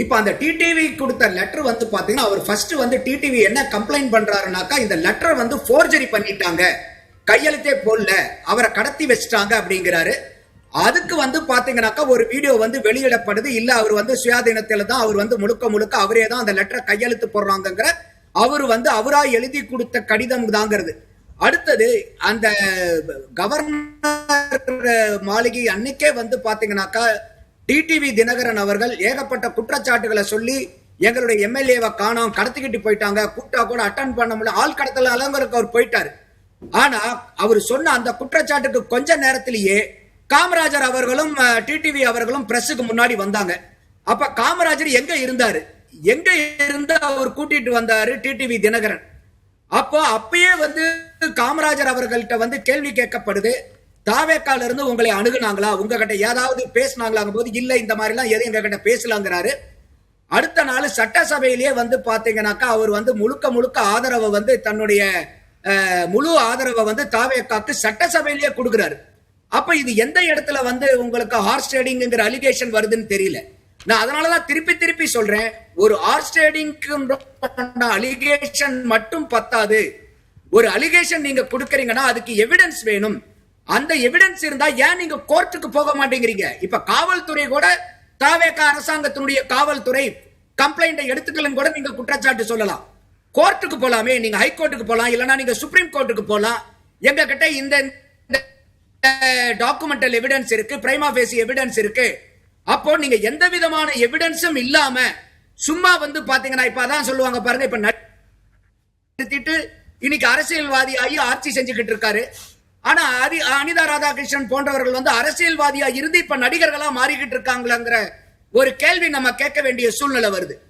இப்ப அந்த டிடிவி கொடுத்த லெட்டர் வந்து பாத்தீங்கன்னா அவர் ஃபர்ஸ்ட் வந்து டிடிவி என்ன கம்ப்ளைண்ட் பண்றாருனாக்கா இந்த லெட்டர் வந்து ஃபோர்ஜரி பண்ணிட்டாங்க, கையெழுத்தே போடல, அவரை கடத்தி வச்சிட்டாங்க அப்படிங்கிறாரு. அதுக்கு வந்து பாத்தீங்கன்னாக்கா ஒரு வீடியோ வந்து வெளியிடப்படுது. இல்ல அவர் வந்து சுயாதீனத்துல தான் அவர் வந்து முழுக்க முழுக்க அவரே தான் அந்த லெட்டரை கையெழுத்து போடுறாங்கிற அவர் வந்து அவரா எழுதி கொடுத்த கடிதம் தாங்கிறது. அடுத்தது அந்த கவர்னர் மாளிகை அன்னைக்கே வந்து பாத்தீங்கன்னாக்கா டிடிவி தினகரன் அவர்கள் ஏகப்பட்ட குற்றச்சாட்டுகளை சொல்லி எங்களுடைய எம்எல்ஏவை காணோம், கடத்திக்கிட்டு போயிட்டாங்க, கூட்டா கூட அட்டன் பண்ண முடியல, ஆள் கடத்தல அலங்கருக்கு அவர் போயிட்டாரு. ஆனா அவர் சொன்ன அந்த குற்றச்சாட்டுக்கு கொஞ்ச நேரத்திலேயே காமராஜர் அவர்களும் டிடிவி அவர்களும் பிரஸுக்கு முன்னாடி வந்தாங்க. அப்ப காமராஜர் எங்க இருந்தாரு, எங்க இருந்து அவர் கூட்டிட்டு வந்தாரு டிடிவி தினகரன். அப்போ அப்பயே வந்து காமராஜர் அவர்கள்ட்ட வந்து கேள்வி கேட்கப்படுது, தாவேக்கால இருந்து உங்களை அணுகுனாங்களா, உங்ககிட்ட ஏதாவது பேசினாங்களாங்க போது இல்ல இந்த மாதிரி எல்லாம் எது எங்க கிட்ட பேசலாங்கிறாரு. அடுத்த நாள் சட்டசபையிலேயே வந்து பாத்தீங்கன்னாக்கா அவர் வந்து முழுக்க முழுக்க ஆதரவை வந்து தன்னுடைய முழு ஆதரவை வந்து தாவேக்காக்கு சட்டசபையிலேயே கொடுக்கிறாரு. அப்ப இது எந்த இடத்துல வந்து உங்களுக்கு ஹார்ஸ் ட்ரேடிங்கிற அலிகேஷன் வருதுன்னு தெரியல. நான் அதனாலதான் திருப்பி திருப்பி சொல்றேன், ஒரு ஹார்ஸ் ட்ரேடிங் அலிகேஷன் மட்டும் பத்தாது. ஒரு அலிகேஷன் நீங்க கொடுக்கறீங்கன்னா அதுக்கு எவிடன்ஸ் வேணும். அந்த எவிடன்ஸ் இருந்தா ஏன் நீங்க கோர்ட்டுக்கு போக மாட்டேங்கிறீங்க? இப்ப காவல்துறை கூட தாவேகா அரசாங்கத்தினுடைய காவல்துறை கம்ப்ளைண்ட் எடுத்துக்கலன்னு கூட நீங்க குற்றச்சாட்டு சொல்லலாம். கோர்ட்டுக்கு போலாமே, நீங்க ஹைகோர்ட்டுக்கு போலாம், இல்லைன்னா நீங்க சுப்ரீம் கோர்ட்டுக்கு போலாம். எங்க கிட்ட இந்த டாக்குமெண்டல் எவிடன்ஸ் இருக்கு, பிரைமா ஃபேசி எவிடன்ஸ் இருக்கு. அப்போ நீங்க எந்த விதமான எவிடன்ஸும் இல்லாம சும்மா வந்து பாத்தீங்கன்னா இப்ப அதான் சொல்லுவாங்க பாருங்க, இப்ப நிறுத்திட்டு இன்னைக்கு அரசியல்வாதி ஆகி ஆட்சி செஞ்சுக்கிட்டு இருக்காரு. ஆனா அனிதா ராதாகிருஷ்ணன் போன்றவர்கள் வந்து அரசியல்வாதியா இருந்து இப்ப நடிகர்களா மாறிக்கிட்டு இருக்காங்களாங்கிற ஒரு கேள்வி நம்ம கேட்க வேண்டிய சூழ்நிலை வருது.